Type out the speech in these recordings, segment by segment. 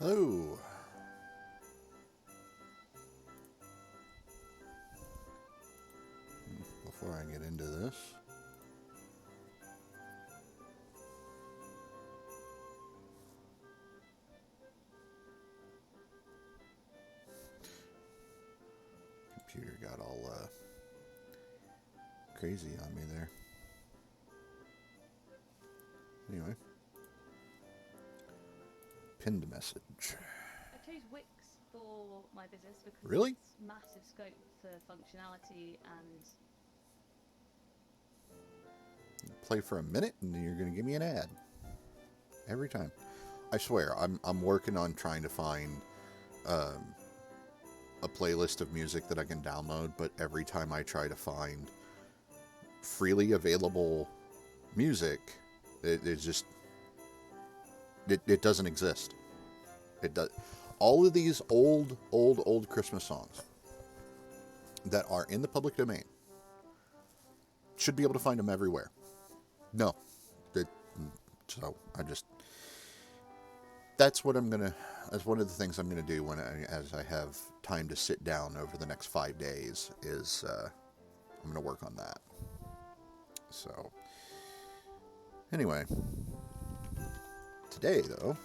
Hello. Before I get into this, computer got all crazy on me there. Anyway, pinned message. I chose Wix for my business because Really? it's massive scope for functionality and Play for a minute and then you're going to give me an ad. Every time. I swear, I'm working on trying to find a playlist of music that I can download, but every time I try to find freely available music, it doesn't exist. It does. All of these old Christmas songs that are in the public domain should be able to find them everywhere. No. So I just, that's one of the things I'm gonna do as I have time to sit down over the next 5 days is I'm gonna work on that. So anyway, today though,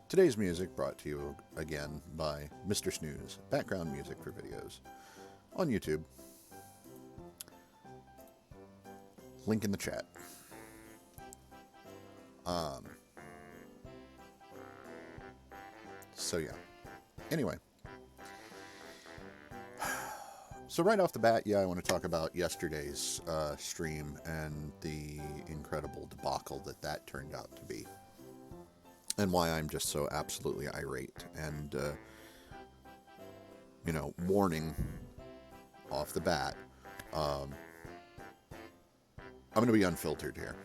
today's music brought to you again by Mr. Snooze, background music for videos on YouTube. Link in the chat. So yeah. Anyway. So right off the bat, I want to talk about yesterday's stream and the incredible debacle that turned out to be. And why I'm just so absolutely irate. And, warning off the bat, I'm going to be unfiltered here.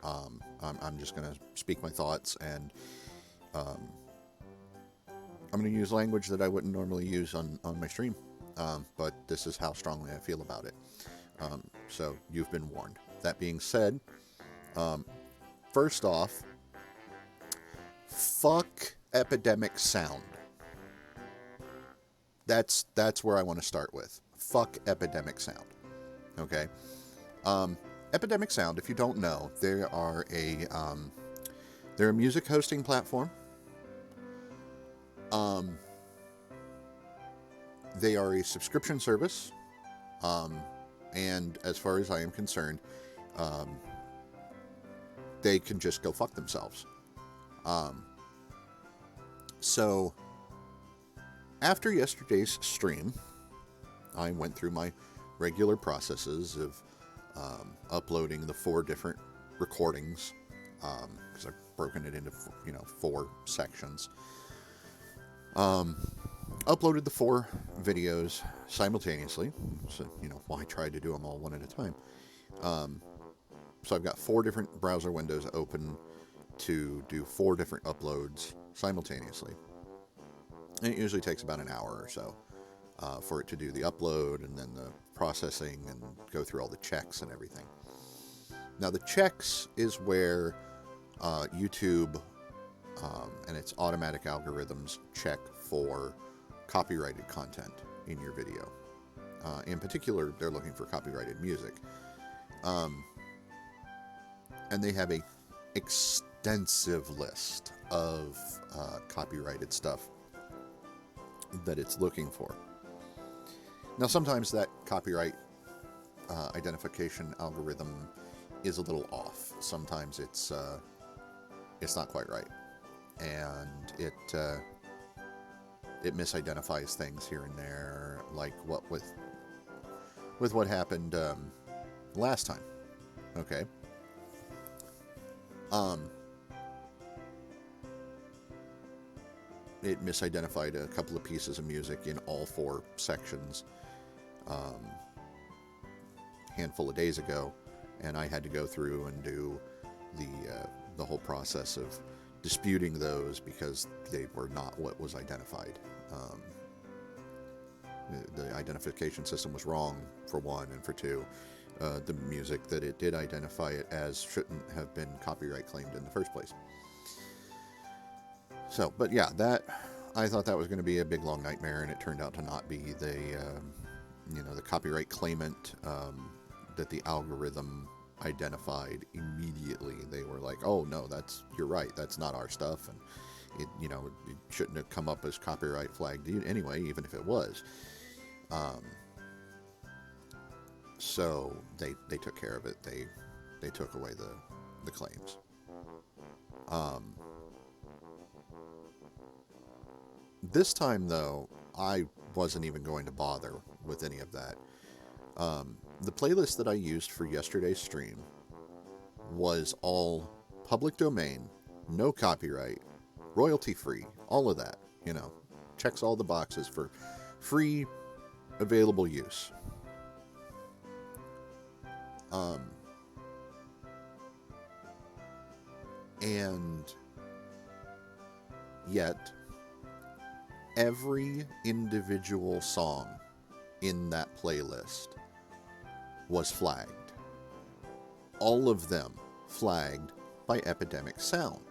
I'm just going to speak my thoughts, and I'm going to use language that I wouldn't normally use on my stream. But this is how strongly I feel about it. So you've been warned. That being said, first off, fuck epidemic sound. That's where I want to start with. Fuck epidemic sound. Okay. Epidemic Sound, if you don't know, they're a music hosting platform. They are a subscription service, and as far as I am concerned, they can just go fuck themselves. So, after yesterday's stream, I went through my regular processes of uploading the 4 different recordings, because I've broken it into 4 sections. Uploaded the 4 videos simultaneously, so why try to do them all one at a time. So I've got 4 different browser windows open to do 4 different uploads simultaneously, and it usually takes about an hour or so for it to do the upload and then the processing and go through all the checks and everything. Now the checks is where YouTube and its automatic algorithms check for copyrighted content in your video. In particular, they're looking for copyrighted music. And they have a extensive list of copyrighted stuff that it's looking for. Now, sometimes that copyright identification algorithm is a little off. Sometimes it's not quite right, and it misidentifies things here and there, like what with what happened last time. Okay. it misidentified a couple of pieces of music in all 4 sections handful of days ago, and I had to go through and do the whole process of disputing those because they were not what was identified. The identification system was wrong, for one, and for two, the music that it did identify it as shouldn't have been copyright claimed in the first place. So, but yeah, I thought that was going to be a big long nightmare, and it turned out to not be. The copyright claimant that the algorithm identified immediately. They were like, "Oh no, you're right. That's not our stuff," and it shouldn't have come up as copyright flagged anyway, even if it was. So they took care of it. They took away the claims. This time, though, I wasn't even going to bother with any of that. The playlist that I used for yesterday's stream was all public domain, no copyright, royalty free, all of that. Checks all the boxes for free, available use. And yet, every individual song in that playlist was flagged. All of them flagged by Epidemic Sound.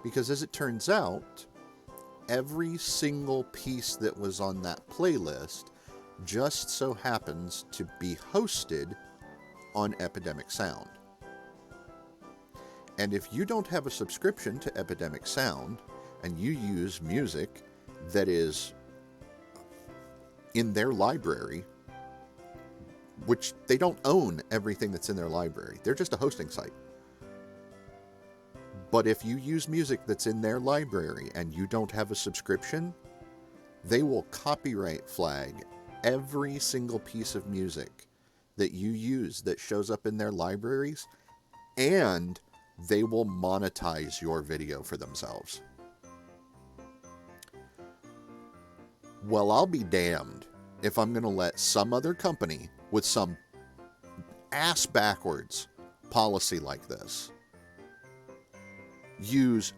Because as it turns out, every single piece that was on that playlist just so happens to be hosted on Epidemic Sound. And if you don't have a subscription to Epidemic Sound and you use music that is in their library, which they don't own everything that's in their library, they're just a hosting site. But if you use music that's in their library and you don't have a subscription, they will copyright flag every single piece of music that you use that shows up in their libraries, and they will monetize your video for themselves. Well, I'll be damned if I'm going to let some other company with some ass backwards policy like this use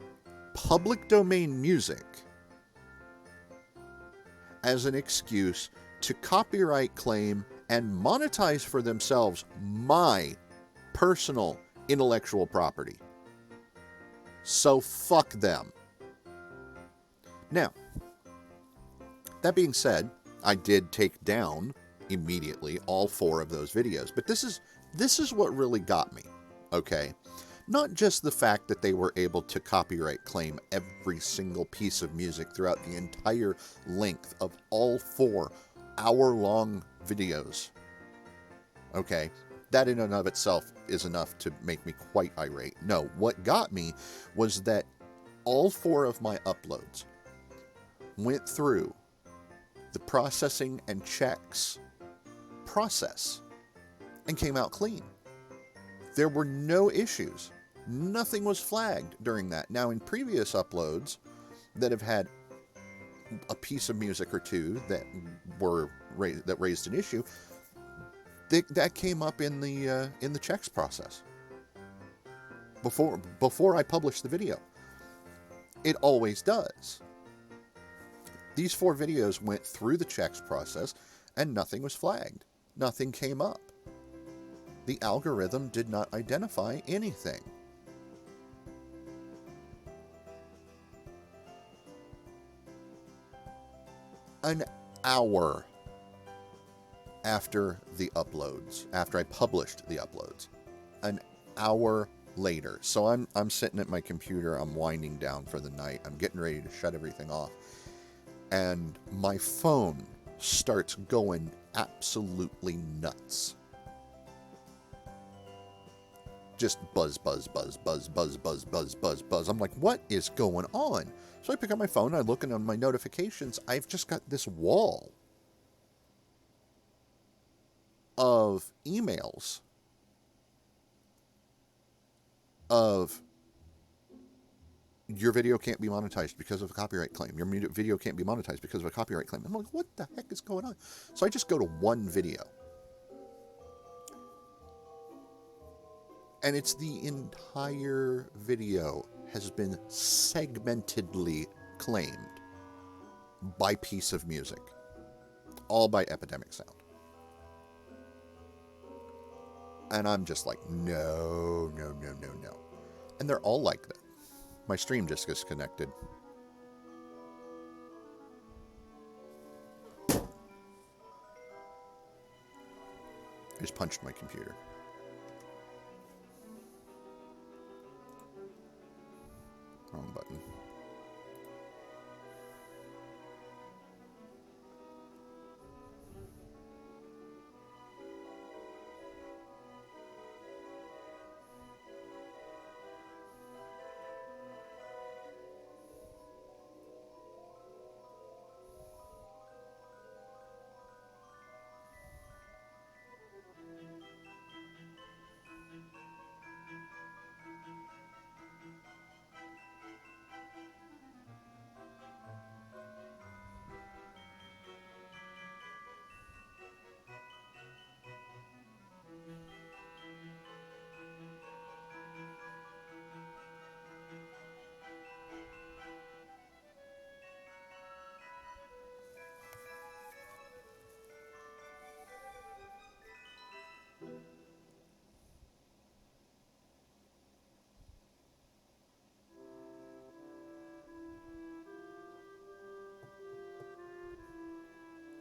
public domain music as an excuse to copyright claim and monetize for themselves my personal intellectual property. So fuck them. Now, that being said, I did take down immediately all 4 of those videos, but this is what really got me, okay? Not just the fact that they were able to copyright claim every single piece of music throughout the entire length of all 4 hour-long videos, okay? That in and of itself is enough to make me quite irate. No, what got me was that all 4 of my uploads went through the processing and checks process and came out clean. There were no issues. Nothing was flagged during that. Now, in previous uploads that have had a piece of music or two that raised an issue, that came up in the checks process before I published the video. It always does. These 4 videos went through the checks process and nothing was flagged. Nothing came up. The algorithm did not identify anything. An hour after the uploads, after I published the uploads, an hour later. So I'm sitting at my computer, I'm winding down for the night, I'm getting ready to shut everything off, and my phone starts going absolutely nuts. Just buzz, buzz, buzz, buzz, buzz, buzz, buzz, buzz, buzz. I'm like, what is going on? So I pick up my phone, I look, and on my notifications, I've just got this wall of emails of your video can't be monetized because of a copyright claim. Your video can't be monetized because of a copyright claim. I'm like, what the heck is going on? So I just go to one video. And it's the entire video has been segmentedly claimed by piece of music. All by Epidemic Sound. And I'm just like, no. And they're all like that. My stream just disconnected. I just punched my computer. Wrong button.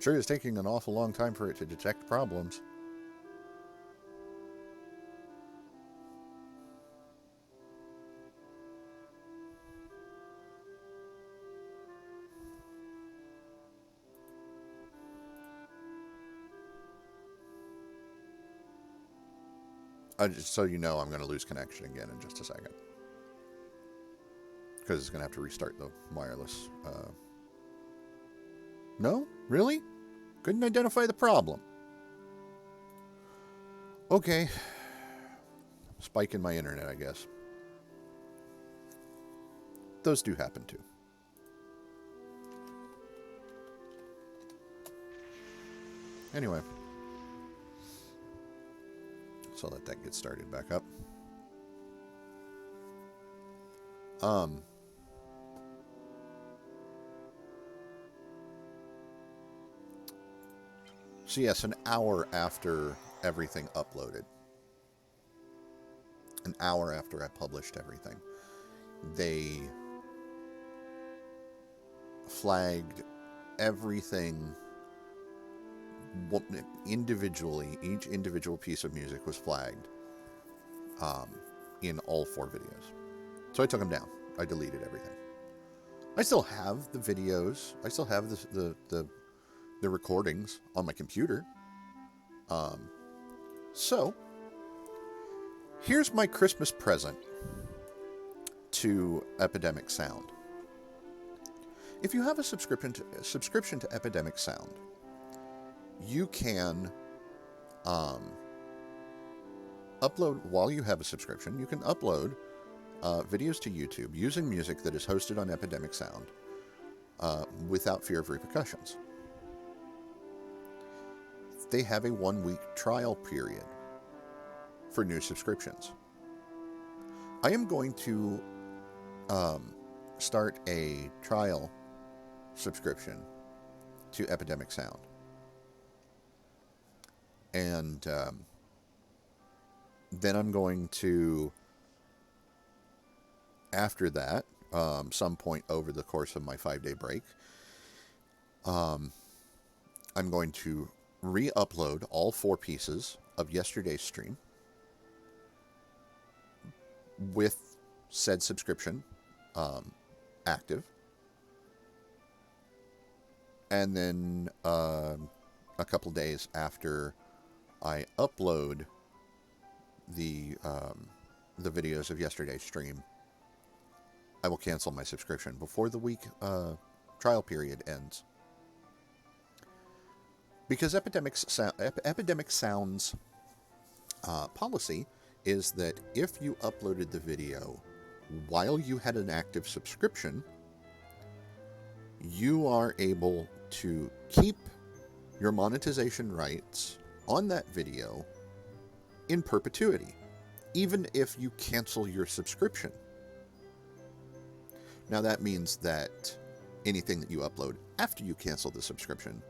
Sure is taking an awful long time for it to detect problems. Just so you know, I'm going to lose connection again in just a second. Because it's going to have to restart the wireless. No? Really? Couldn't identify the problem. Okay. Spike in my internet, I guess. Those do happen too. Anyway. So let that get started back up. So yes, an hour after everything uploaded, an hour after I published everything, they flagged everything individually. Each individual piece of music was flagged in all 4 videos. So I took them down. I deleted everything. I still have the videos. I still have the recordings on my computer. So here's my Christmas present to Epidemic Sound. If you have a subscription to Epidemic Sound, you can upload, while you have a subscription, you can upload videos to YouTube using music that is hosted on Epidemic Sound without fear of repercussions. They have a 1-week trial period for new subscriptions. I am going to start a trial subscription to Epidemic Sound. And then I'm going to, after that, some point over the course of my 5-day break, I'm going to re-upload all 4 pieces of yesterday's stream with said subscription active. And then a couple days after I upload the videos of yesterday's stream, I will cancel my subscription before the week trial period ends. Because Epidemic Sound's policy is that if you uploaded the video while you had an active subscription, you are able to keep your monetization rights on that video in perpetuity, even if you cancel your subscription. Now that means that anything that you upload after you cancel the subscription,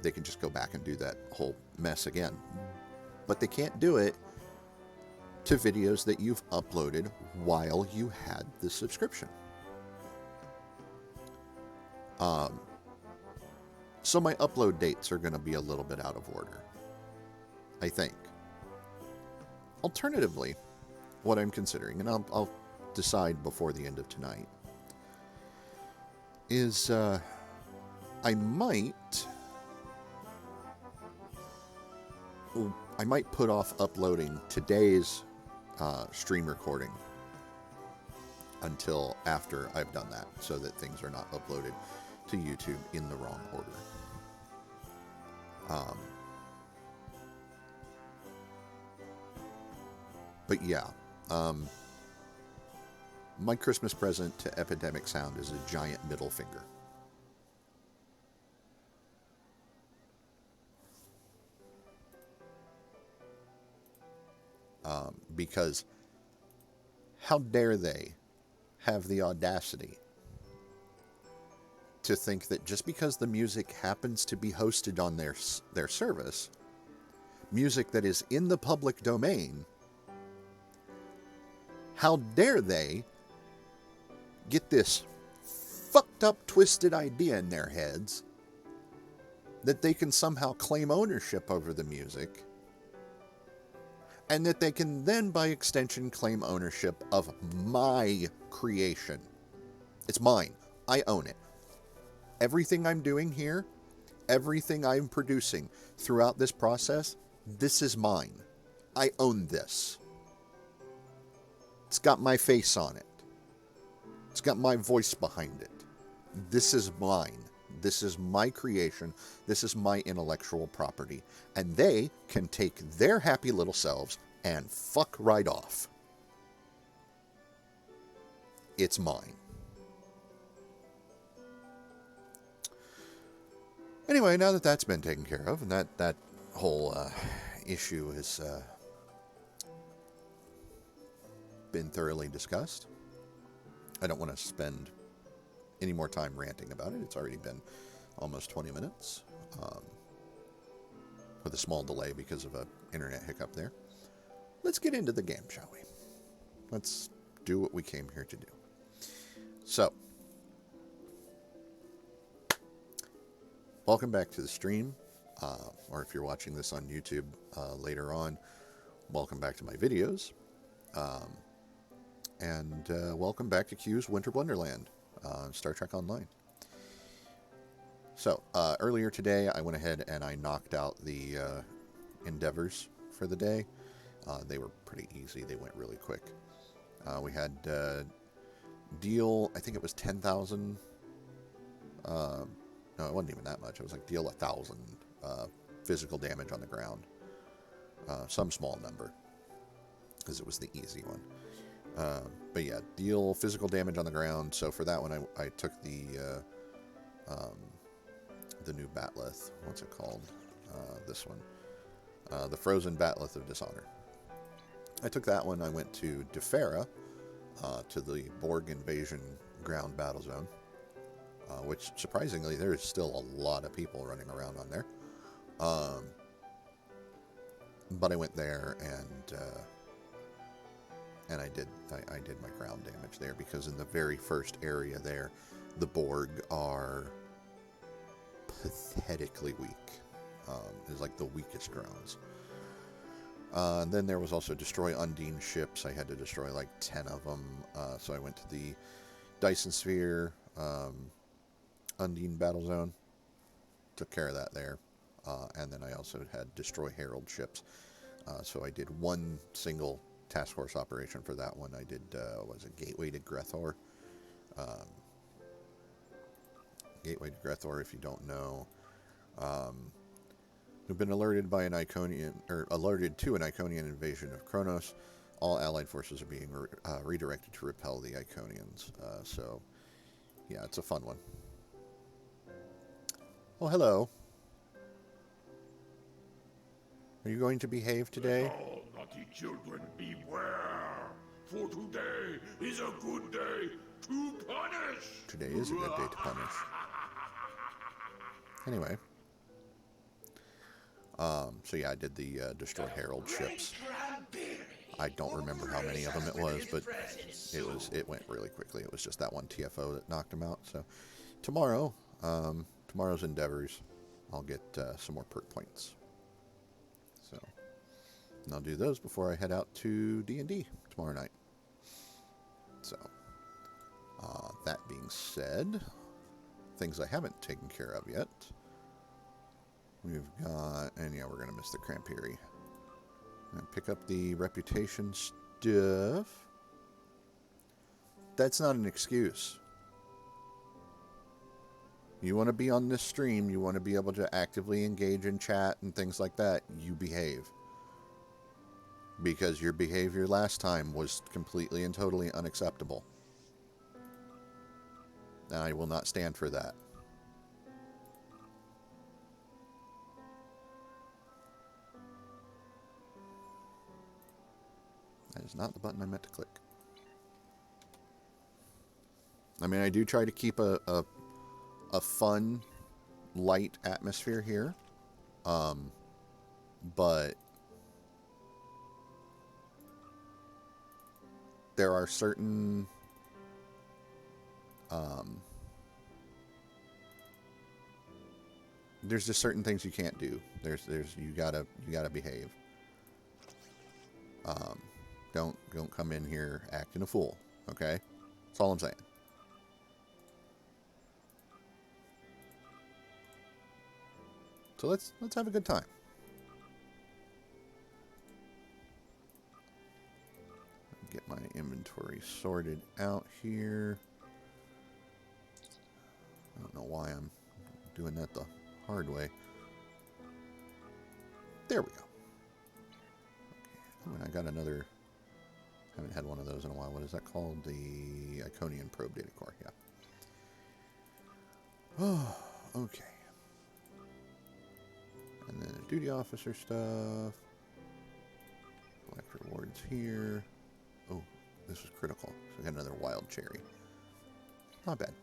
they can just go back and do that whole mess again. But they can't do it to videos that you've uploaded while you had the subscription. So my upload dates are going to be a little bit out of order, I think. Alternatively, what I'm considering, and I'll decide before the end of tonight, is I might put off uploading today's stream recording until after I've done that, so that things are not uploaded to YouTube in the wrong order. But yeah, my Christmas present to Epidemic Sound is a giant middle finger. Because how dare they have the audacity to think that just because the music happens to be hosted on their service, music that is in the public domain, how dare they get this fucked up, twisted idea in their heads that they can somehow claim ownership over the music, and that they can then, by extension, claim ownership of my creation. It's mine. I own it. Everything I'm doing here, everything I'm producing throughout this process, this is mine. I own this. It's got my face on it. It's got my voice behind it. This is mine. This is my creation. This is my intellectual property. And they can take their happy little selves and fuck right off. It's mine. Anyway, now that that's been taken care of, and that whole issue has been thoroughly discussed, I don't want to spend any more time ranting about it. It's already been almost 20 minutes, with a small delay because of an internet hiccup there. Let's get into the game, shall we? Let's do what we came here to do. So, welcome back to the stream, or if you're watching this on YouTube later on, welcome back to my videos, and welcome back to Q's Winter Wonderland, Star Trek Online. So, earlier today, I went ahead and I knocked out the endeavors for the day. They were pretty easy. They went really quick. We had deal, I think it was 10,000. No, it wasn't even that much. It was like deal 1,000 physical damage on the ground. Some small number, because it was the easy one. But yeah, deal physical damage on the ground. So for that one, I took the new Batleth. What's it called? This one. The Frozen Batleth of Dishonor. I took that one. I went to Defera, to the Borg invasion ground battle zone, which surprisingly there is still a lot of people running around on there. But I went there and I did my ground damage there, because in the very first area there, the Borg are pathetically weak. It's like the weakest drones. And then there was also destroy Undine ships. I had to destroy like 10 of them. So I went to the Dyson Sphere Undine battle zone. Took care of that there. And then I also had destroy Herald ships. So I did one single task force operation for that one. I did, was it Gateway to Grethor? Gateway to Grethor, if you don't know, we've been alerted by an Iconian, or alerted to an Iconian invasion of Kronos. all allied forces are being redirected to repel the Iconians. So, yeah, it's a fun one. Oh, hello. Are you going to behave today? Let all naughty children beware, for today is a good day to punish. Today is a good day to punish. Anyway. So yeah, I did the Destroy Herald ships. I don't remember how many of them it was, but it went really quickly. It was just that one TFO that knocked him out. So tomorrow, tomorrow's endeavors, I'll get some more perk points. So, and I'll do those before I head out to D&D tomorrow night. So, that being said, things I haven't taken care of yet. We've got, and yeah, we're going to miss the Crampiri. And pick up the reputation stuff. That's not an excuse. You want to be on this stream, you want to be able to actively engage in chat and things like that, you behave. Because your behavior last time was completely and totally unacceptable. And I will not stand for that. That is not the button I meant to click. I mean, I do try to keep a fun, light atmosphere here. But there are certain there's just certain things you can't do. You gotta behave. Don't come in here acting a fool, okay? That's all I'm saying. So let's have a good time. Get my inventory sorted out here. I don't know why I'm doing that the hard way. There we go. Okay. Oh, and I got another. Haven't had one of those in a while. What is that called? The Iconian Probe Data Core. Yeah. Oh, okay. And then duty officer stuff. Collect rewards here. Oh, this was critical. So we got another wild cherry. Not bad.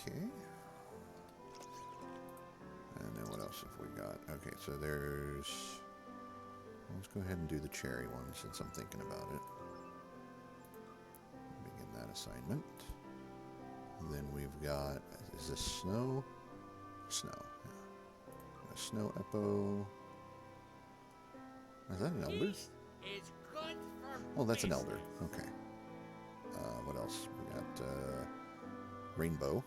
Okay. And then what else have we got? Okay, so there's... Let's go ahead and do the cherry one since I'm thinking about it. Begin that assignment. Then we've got... Is this snow? Snow. Yeah. A snow Epo. Is that an elder? Oh, that's an elder. Okay. What else? We got rainbow.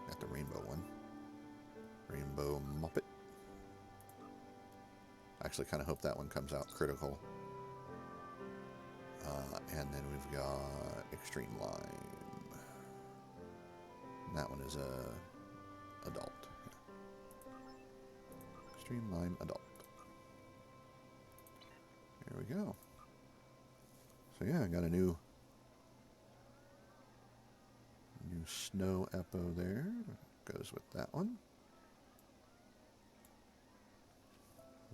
Got the rainbow one. Rainbow Muppet. I actually kind of hope that one comes out critical. And then we've got Extreme Lime. And that one is a adult. Yeah. Extreme Lime Adult. There we go. So yeah, I got a new snow Epo there. Goes with that one.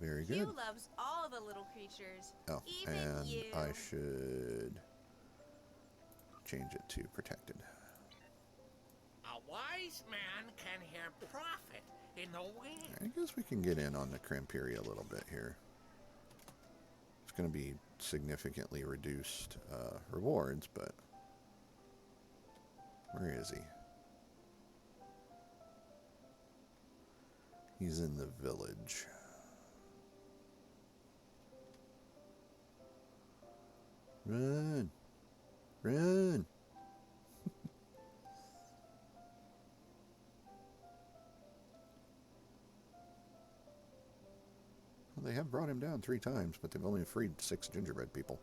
Very good. Hugh loves all the little creatures. Oh, even and you. I should change it to protected. A wise man can hear profit in the wind. I guess we can get in on the Crampiri a little bit here. It's going to be significantly reduced rewards, but where is he? He's in the village. Run! Run! Well, they have brought him down 3 times, but they've only freed 6 gingerbread people.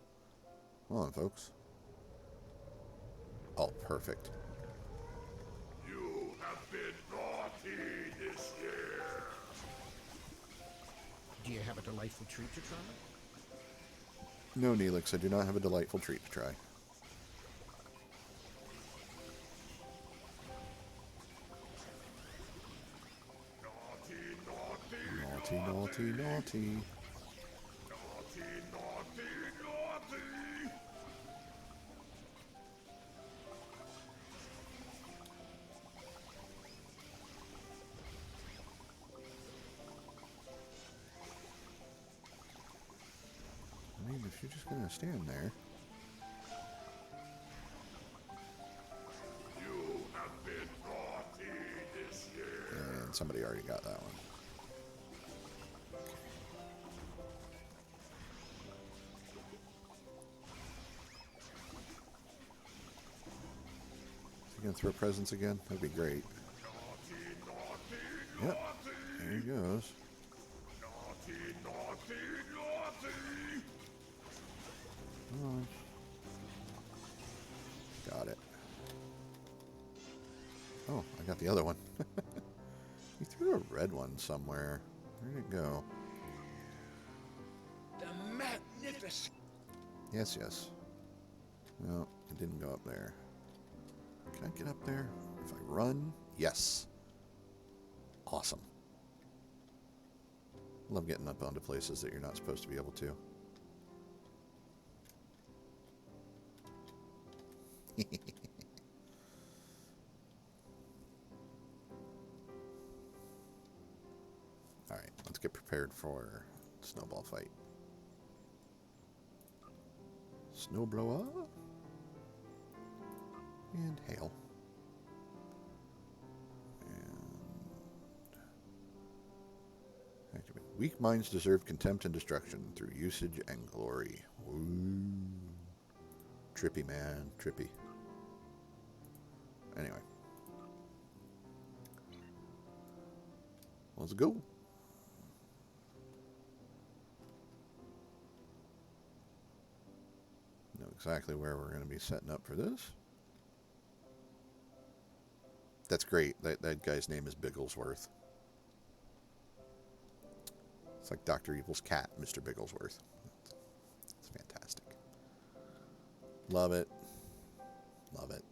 Come on, folks. Oh, perfect. have been naughty this year. Do you have a delightful treat to try? No, Neelix, I do not have a delightful treat to try. Naughty, naughty, Naughty, naughty, naughty. naughty, naughty, naughty. I mean, if you're just gonna stand there. You have been naughty this year. And somebody already got that one. Is he gonna throw presents again? That'd be great. Naughty, naughty, Yep. naughty. There he goes. Naughty, naughty, naughty. Come on. Got it. Oh, I got the other one. He threw a red one somewhere. Where'd it go? The magnificent. Yes, yes. No, it didn't go up there. Can I get up there? If I run? Yes. Awesome. Love getting up onto places that you're not supposed to be able to. Alright, let's get prepared for snowball fight. Snowblower. And hail. And activate. Weak minds deserve contempt and destruction through usage and glory. Ooh. Trippy, man. Trippy. Anyway. Let's go. Know exactly where we're going to be setting up for this. That's great. That guy's name is Bigglesworth. It's like Dr. Evil's cat, Mr. Bigglesworth. It's fantastic. Love it. Love it.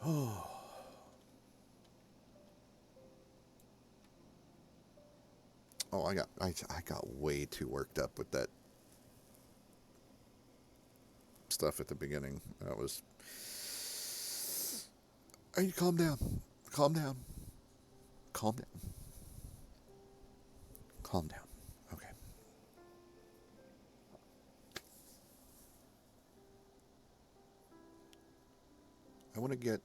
Oh. Oh, I got way too worked up with that stuff at the beginning. That was. Hey, calm down. Calm down. Calm down. Calm down. Okay. I want to get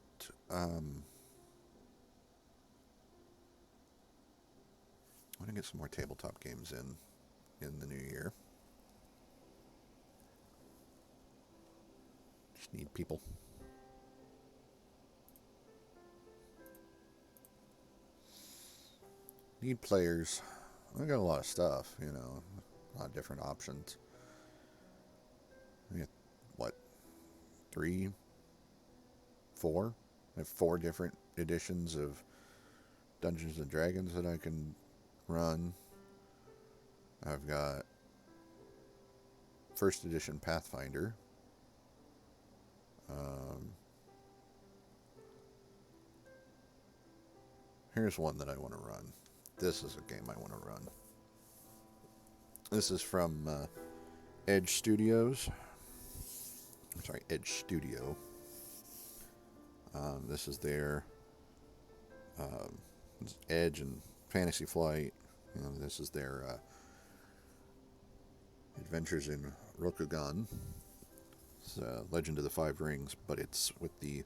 some more tabletop games in the new year. Just need people. Need players. I got a lot of stuff, you know, a lot of different options. I got, what, 3, 4? I have 4 different editions of Dungeons and Dragons that I can run. I've got first edition Pathfinder. Here's one that I want to run. This is a game I want to run. This is from Edge Studios. I'm sorry, Edge Studio. This is their Edge and Fantasy Flight. You know, this is their Adventures in Rokugan. It's Legend of the Five Rings, but it's with the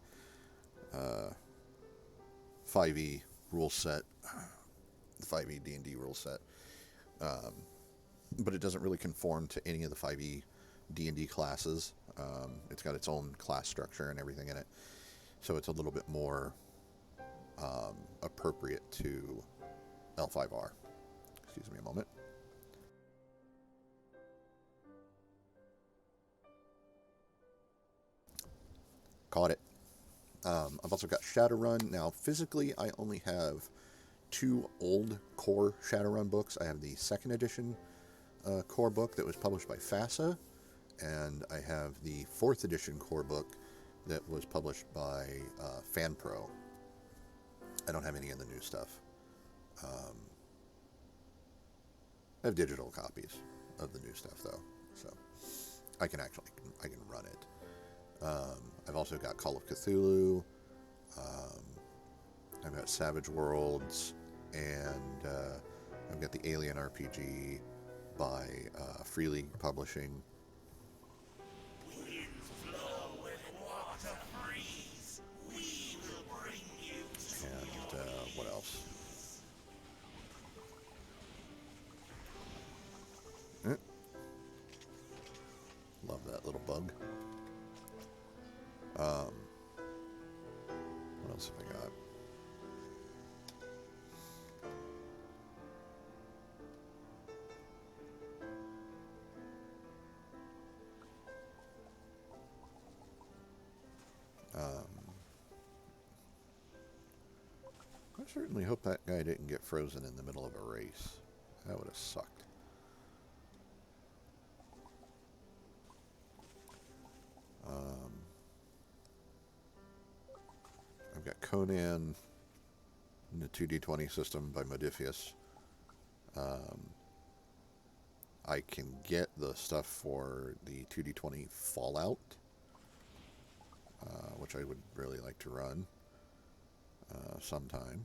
5e rule set, the 5e D&D rule set. But it doesn't really conform to any of the 5e D&D classes. It's got its own class structure and everything in it. So it's a little bit more appropriate to L5R. Excuse me a moment. caught it. I've also got Shadowrun. Now, physically, I only have 2 old core Shadowrun books. I have the 2nd edition core book that was published by FASA, and I have the 4th edition core book that was published by FanPro. I don't have any of the new stuff. I have digital copies of the new stuff, though, so I can run it. I've also got Call of Cthulhu. I've got Savage Worlds, and I've got the Alien RPG by Free League Publishing. Winds flow and water freeze. We will bring you to And what else? Love that little bug. What else have I got? I certainly hope that guy didn't get frozen in the middle of a race. That would have sucked. I've got Conan in the 2D20 system by Modifius. I can get the stuff for the 2D20 Fallout, which I would really like to run sometime.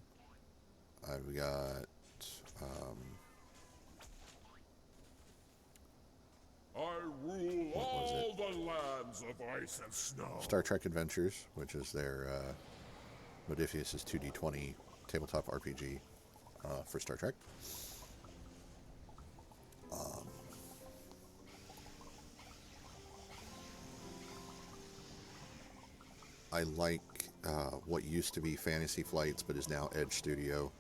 I've got I rule all the lands of ice and snow. Star Trek Adventures, which is their Modifius' 2D20 tabletop RPG for Star Trek. I like what used to be Fantasy Flights, but is now Edge Studio.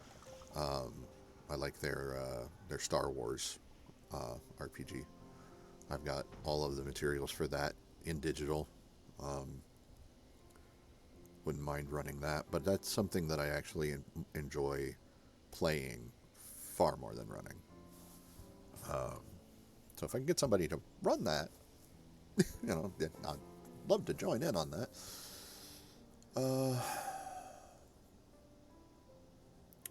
I like their Star Wars RPG. I've got all of the materials for that in digital. Wouldn't mind running that, but that's something that I actually enjoy playing far more than running. So if I can get somebody to run that, I'd love to join in on that.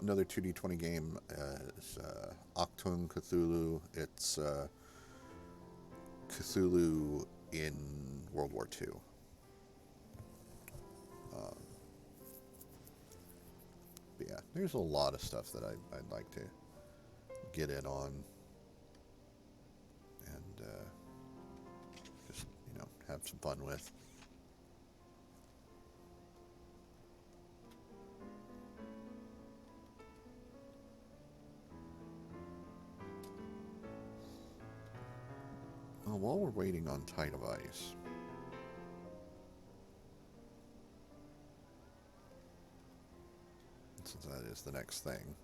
Another 2D20 game is Achtung Cthulhu. It's Cthulhu in World War II. But yeah, there's a lot of stuff that I'd like to get in on and just, have some fun with. Well, while we're waiting on Tide of Ice, since that is the next thing,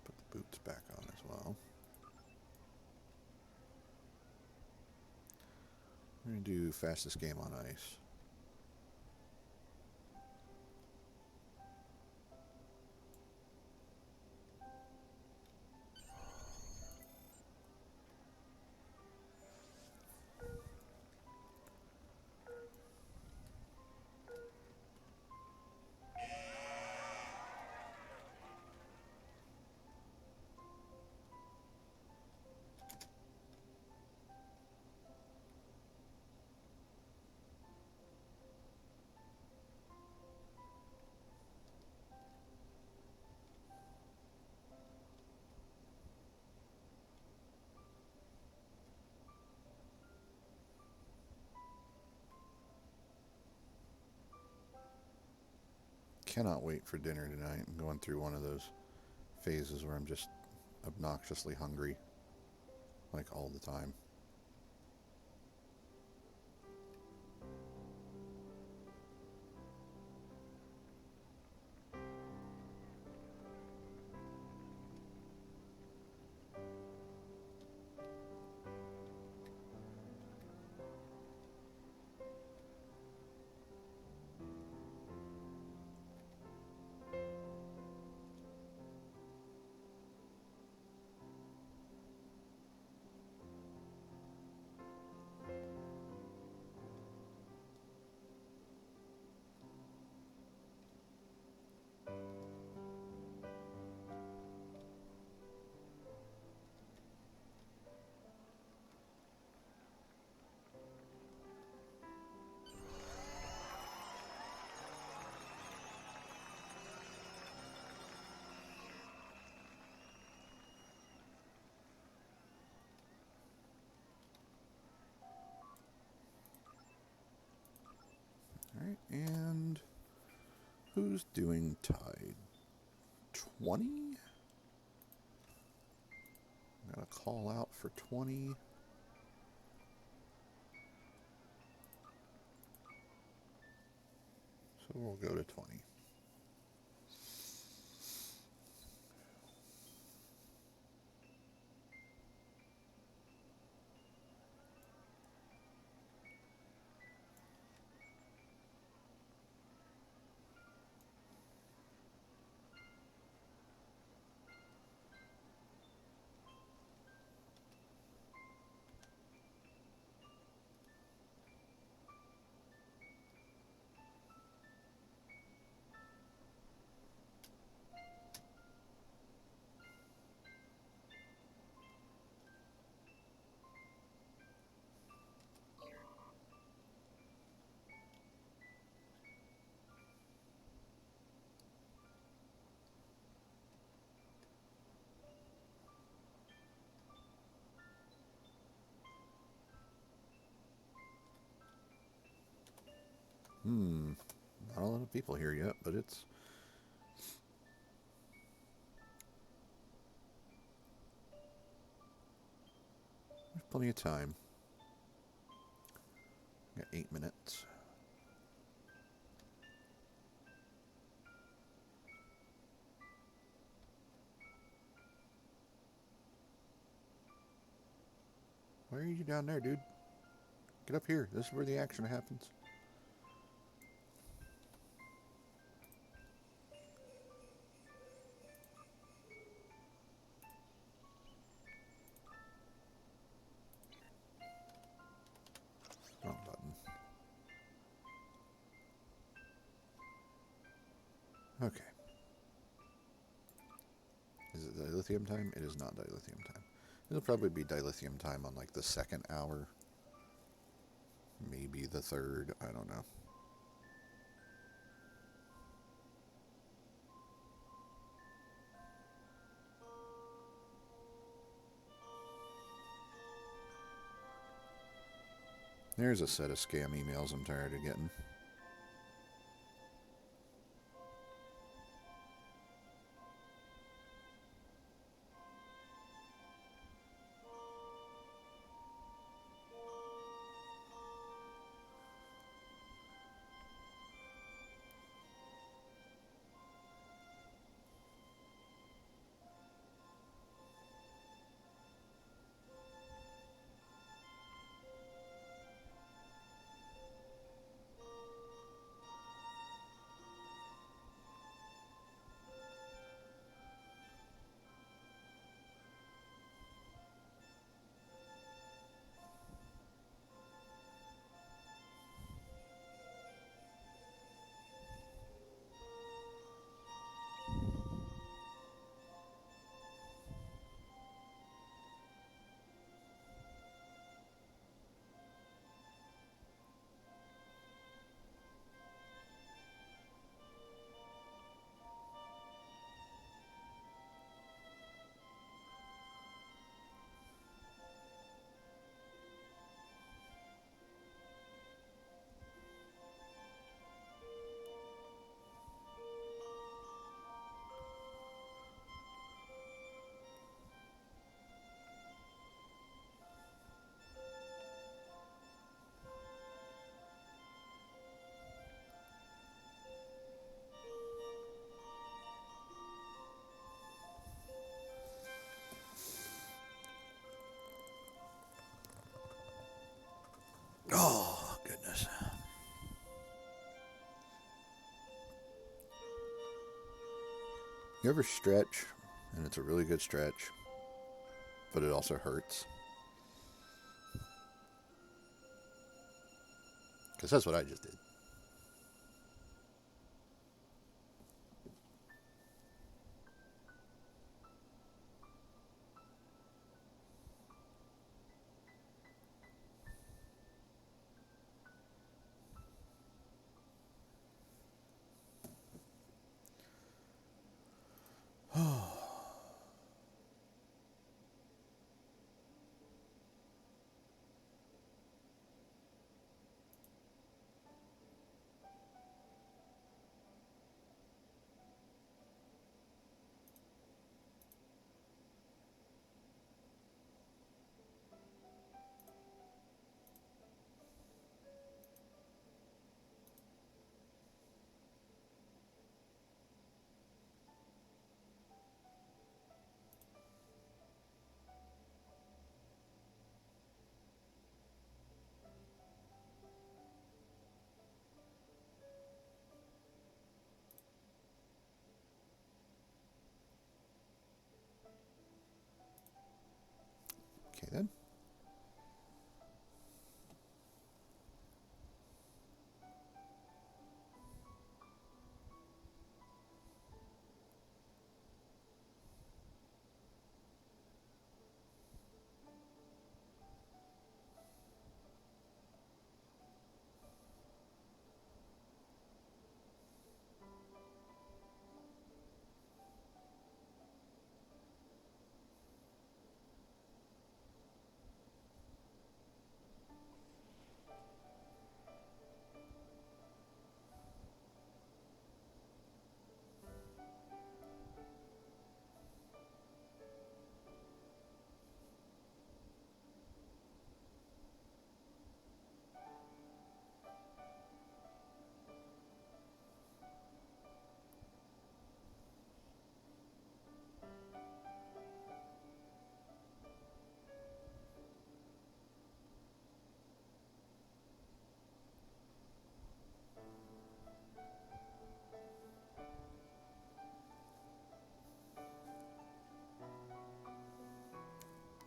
put the boots back on as well. We're going to do fastest game on ice. Cannot wait for dinner tonight. I'm going through one of those phases where I'm just obnoxiously hungry, like all the time. Who's doing tide? 20? Got a call out for 20. So we'll go to 20. Not a lot of people here yet, but it's... There's plenty of time. Got 8 minutes. Why are you down there, dude? Get up here. This is where the action happens. Wrong button. Okay. Is it dilithium time? It is not dilithium time. It'll probably be dilithium time on like the 2nd hour. Maybe the 3rd. I don't know. There's a set of scam emails I'm tired of getting. Oh, goodness. You ever stretch, and it's a really good stretch, but it also hurts? Because that's what I just did.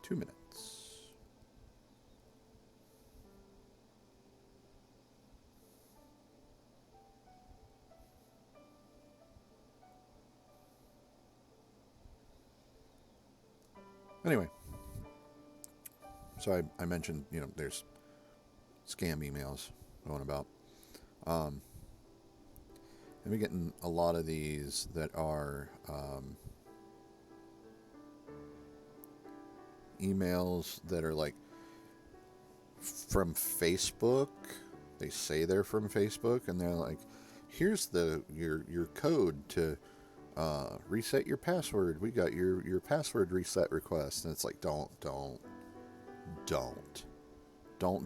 2 minutes. Anyway, so I mentioned, there's scam emails going about. And we're getting a lot of these that are emails that are like from Facebook. They say they're from Facebook, and they're like, "Here's your code to reset your password. We got your password reset request." And it's like, don't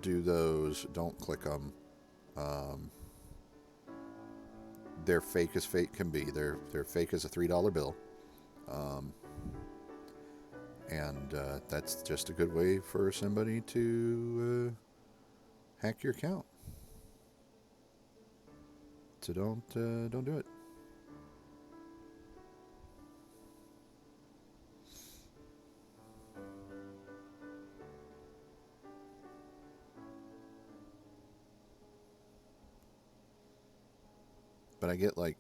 do those. Don't click them. They're fake as fake can be. They're fake as a $3 bill. And that's just a good way for somebody to hack your account. So don't do it. But I get like,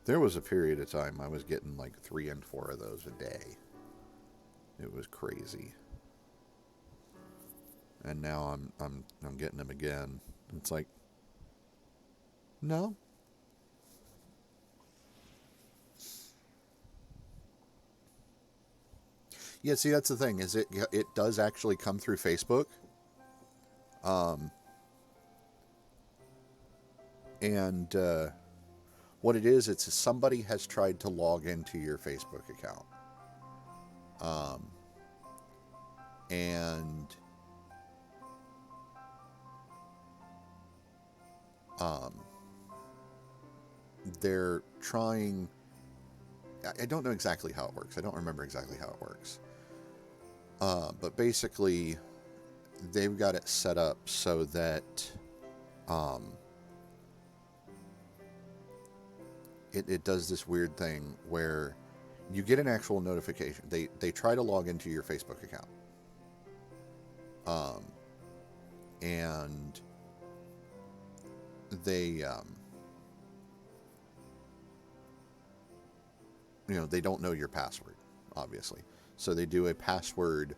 there was a period of time I was getting like 3 and 4 of those a day. It was crazy. And now I'm getting them again. It's like, no. Yeah, see, that's the thing, is it does actually come through Facebook. And what it is, it's somebody has tried to log into your Facebook account. And they're trying, I don't know exactly how it works. I don't remember exactly how it works. But basically, they've got it set up so that it does this weird thing where you get an actual notification. They try to log into your Facebook account. And they, they don't know your password, obviously. So they do a password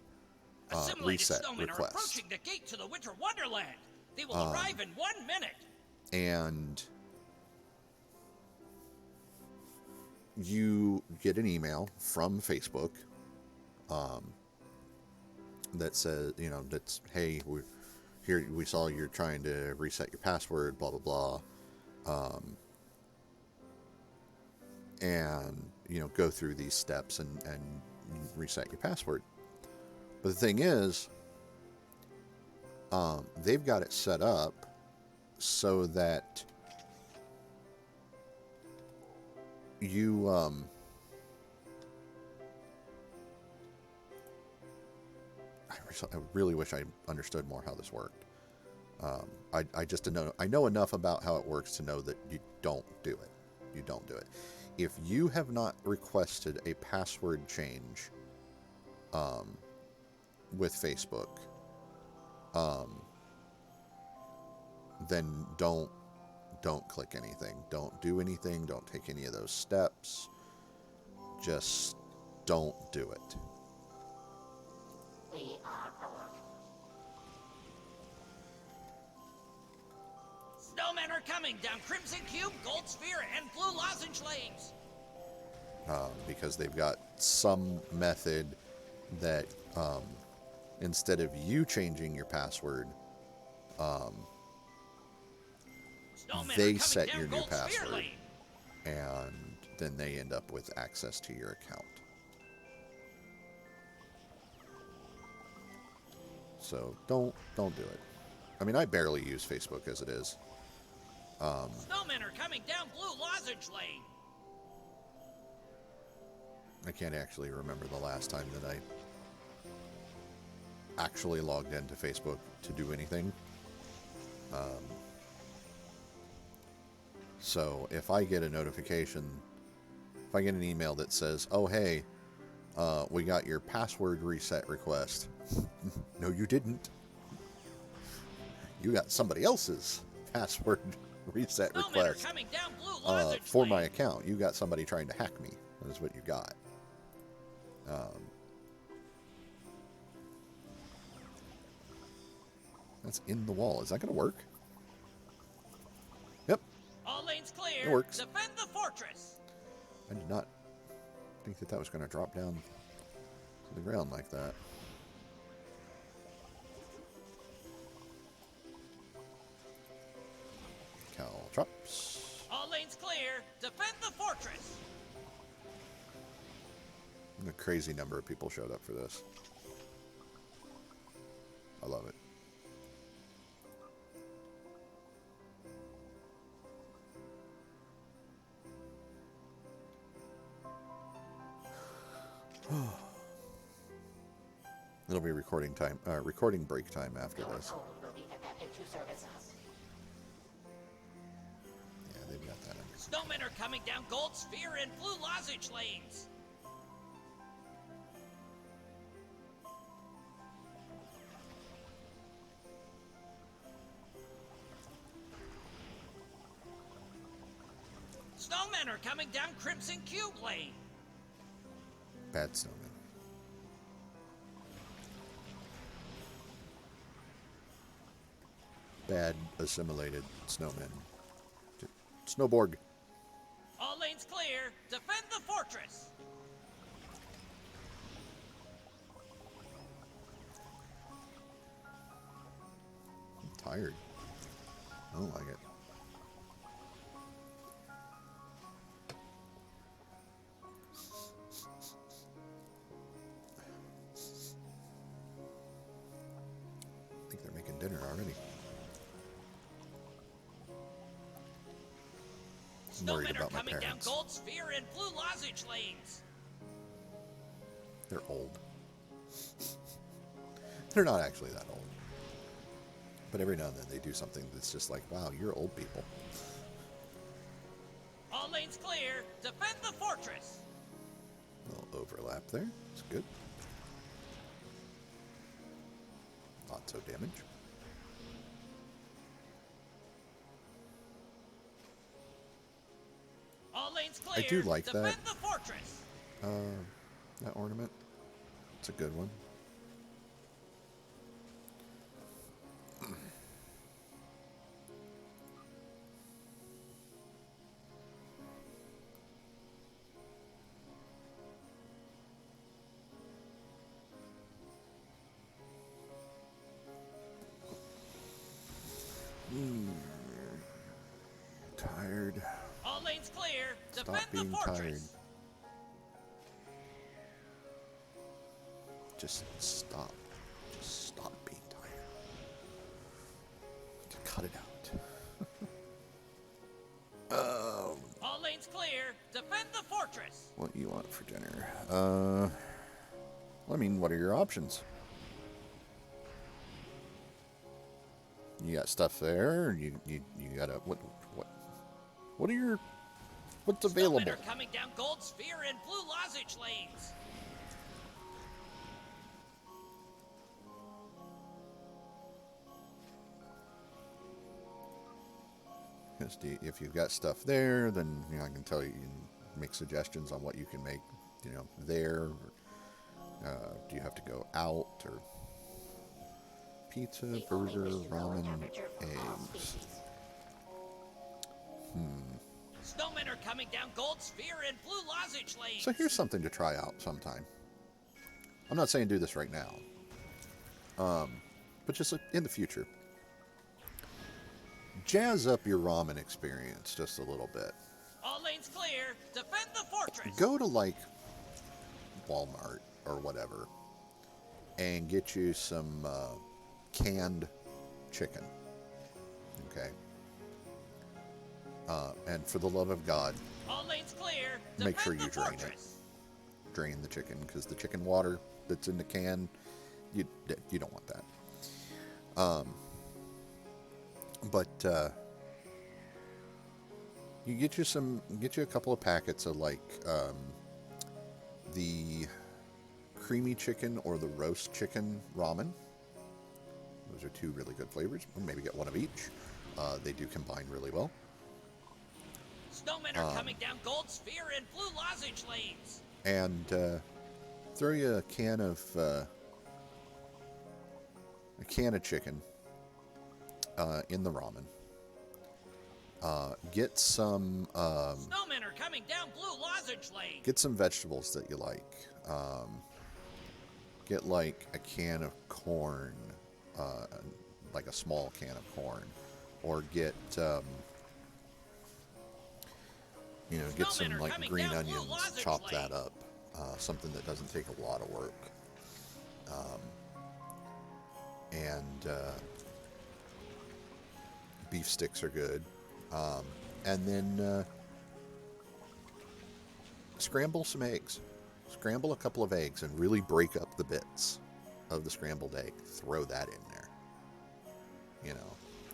reset snowmen request. Are approaching the gate to the Winter Wonderland. They will arrive in 1 minute. And you get an email from Facebook that says, that's, hey, we saw you're trying to reset your password, blah, blah, blah. And, go through these steps and reset your password. But the thing is, they've got it set up so that you, I really wish I understood more how this worked. I just know, I know enough about how it works to know that you don't do it. You don't do it. If you have not requested a password change with Facebook, then don't click anything. Don't do anything. Don't take any of those steps. Just don't do it. Snowmen are coming down Crimson Cube, Gold Sphere, and Blue Lozenge Lanes. Because they've got some method that instead of you changing your password, they set your new password, and then they end up with access to your account. So don't do it. I mean, I barely use Facebook as it is. Snowmen are coming down Blue Lozenge Lane. I can't actually remember the last time that I actually logged into Facebook to do anything. So if I get a notification, if I get an email that says, oh, hey, We got your password reset request. No, you didn't. You got somebody else's password reset Snowmen are request coming down Blue Lozenge for Lane. my account. You got somebody trying to hack me. That is what you got. That's in the wall. Is that going to work? Yep, All lanes clear. it works. Defend the fortress. I did not think that that was going to drop down to the ground like that. Caltrops. All lanes clear. Defend the fortress. A crazy number of people showed up for this. I love it. It'll be recording time, recording break time after this. Yeah, they've got that under. Snowmen are coming down Gold Sphere and Blue Lozenge lanes. Snowmen are coming down Crimson Cube Lane. Bad snowman. Bad assimilated snowmen. Snowborg. All lanes clear. Defend the fortress. I'm tired. I don't like it. I think they're making dinner already. I'm worried Snowmen are about my coming down parents. Gold Sphere and Blue Lozenge lanes. They're old. They're not actually that old. But every now and then they do something that's just like, wow, you're old people. All lanes clear. Defend the fortress. A little overlap there. It's good. Lots of damage. All lanes I clear. do like Defend that. the fortress. That ornament. It's a good one. Tired. All lanes clear. Stop Defend the being fortress. tired. Just stop. Just stop being tired. Cut it out. All lanes clear. Defend the fortress. What you want for dinner? I mean, what are your options? You got stuff there. You got a what are your what's available? Snowmen are coming down Gold Sphere and Blue Lozenge lanes. Because if you've got stuff there, then I can tell you, you can make suggestions on what you can make. There. Do you have to go out or pizza, burger, ramen, eggs? Snowmen are coming down Gold Sphere and Blue Lozenge lanes. So here's something to try out sometime. I'm not saying do this right now, but just in the future. Jazz up your ramen experience just a little bit. All lanes clear. Defend the fortress. Go to like Walmart or whatever and get you some canned chicken. Okay. And for the love of God, All lanes clear. make sure Defend you the drain it. fortress. Drain the chicken, because the chicken water that's in the can, you don't want that. But you get you a couple of packets of like the creamy chicken or the roast chicken ramen. Those are two really good flavors. Maybe get one of each. They do combine really well. Snowmen are coming down Gold Sphere and Blue Lozenge lanes. And throw you a can of chicken in the ramen. Get some Snowmen are coming down Blue Lozenge lane. get some vegetables that you like. Get like a can of corn, like a small can of corn, or get get some like green onions, chop that up. Something that doesn't take a lot of work. And beef sticks are good. And then scramble some eggs. Scramble a couple of eggs and really break up the bits of the scrambled egg. Throw that in there.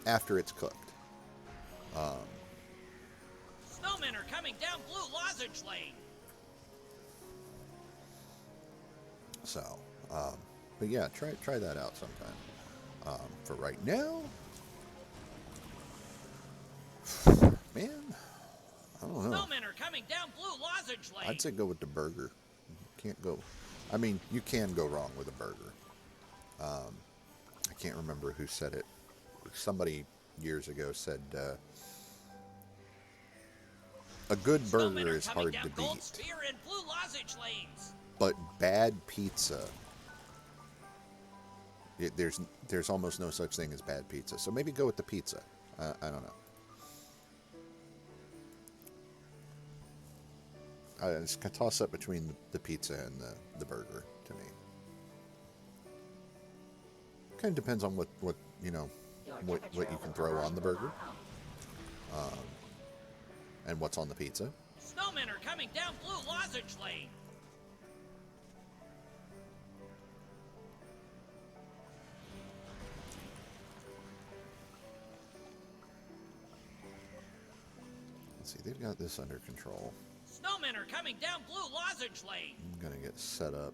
After it's cooked. Snowmen are coming down Blue Lozenge lane. So, but yeah, try that out sometime. For right now, man, I don't know. Snowmen are coming down Blue Lozenge lane. I'd say go with the burger. Can't go. I mean, you can go wrong with a burger. I can't remember who said it. Somebody years ago said a good burger is hard to Gold beat, Sphere and Blue Lozenge lanes. but bad pizza. There's almost no such thing as bad pizza. So maybe go with the pizza. I don't know. It's a toss up between the pizza and the burger to me. Kind of depends on what you can throw on the burger, and what's on the pizza. Snowmen are coming down Blue Lozenge lane. Let's see, they've got this under control. Snowmen are coming down Blue Lozenge lane. I'm gonna get set up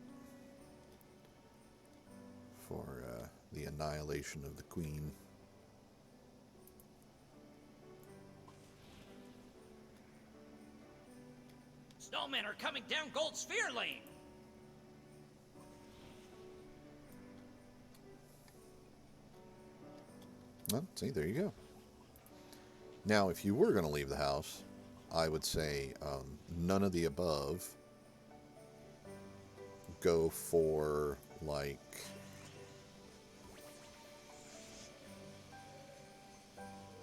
for the annihilation of the queen. Snowmen are coming down Gold Sphere lane. Well, see, there you go. Now, if you were going to leave the house, I would say none of the above. Go for, like...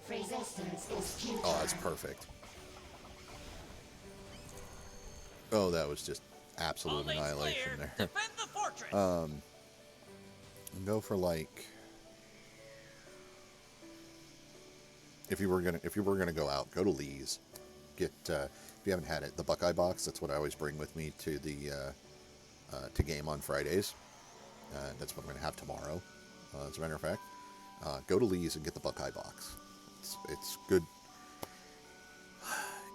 Resistance is futile. Oh, that's perfect. Oh, that was just absolute annihilation there. Defend the fortress. Go for, like... If you were gonna go out, go to Lee's. Get if you haven't had it, the Buckeye box. That's what I always bring with me to the to game on Fridays. That's what I'm gonna have tomorrow. As a matter of fact, go to Lee's and get the Buckeye box. It's good.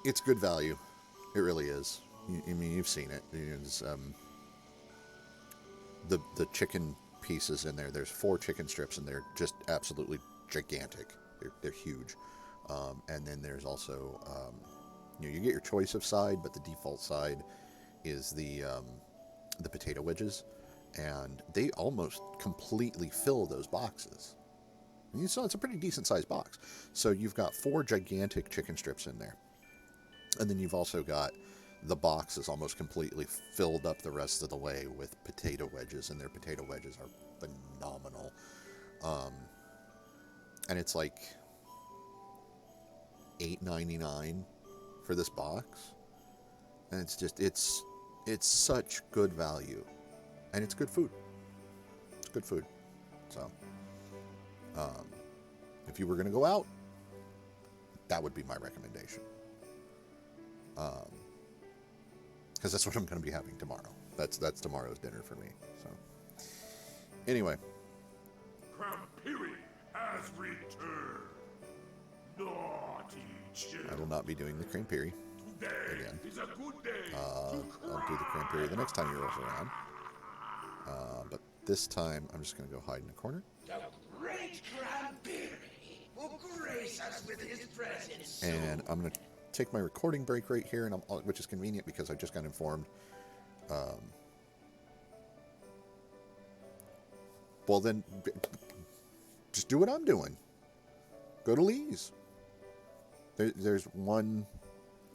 It's good value. It really is. I mean, you've seen it. It's, the chicken pieces in there. There's 4 chicken strips, and they're just absolutely gigantic. They're huge. And then there's also, you get your choice of side, but the default side is the potato wedges, and they almost completely fill those boxes. And you saw it's a pretty decent sized box. So you've got 4 gigantic chicken strips in there, and then you've also got the box is almost completely filled up the rest of the way with potato wedges, and their potato wedges are phenomenal. And it's like $8.99 for this box, and it's just it's such good value, and it's good food. It's good food. So, if you were going to go out, that would be my recommendation. Because that's what I'm going to be having tomorrow. That's tomorrow's dinner for me. So, anyway. Crampiri has returned. Naughty children. I will not be doing the Crampiri Today again. is a good day. I'll do the Crampiri the next time he rolls around. this time, I'm just going to go hide in the corner. The great Cranberry will grace us with his presence. And I'm going to take my recording break right here, and which is convenient because I just got informed. Well, then, just do what I'm doing. Go to Lee's. There's one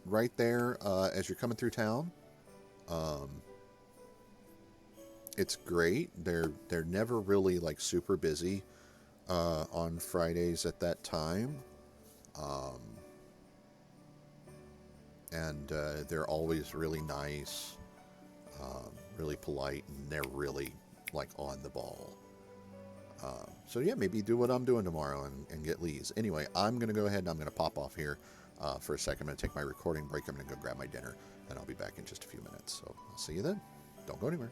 right there as you're coming through town. It's great. They're never really like super busy on Fridays at that time. And they're always really nice, really polite, and they're really like on the ball. So yeah, maybe do what I'm doing tomorrow and get Lee's. Anyway, I'm going to go ahead and I'm going to pop off here for a second. I'm going to take my recording break. I'm going to go grab my dinner, and I'll be back in just a few minutes. So I'll see you then. Don't go anywhere.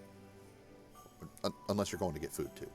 Unless you're going to get food too.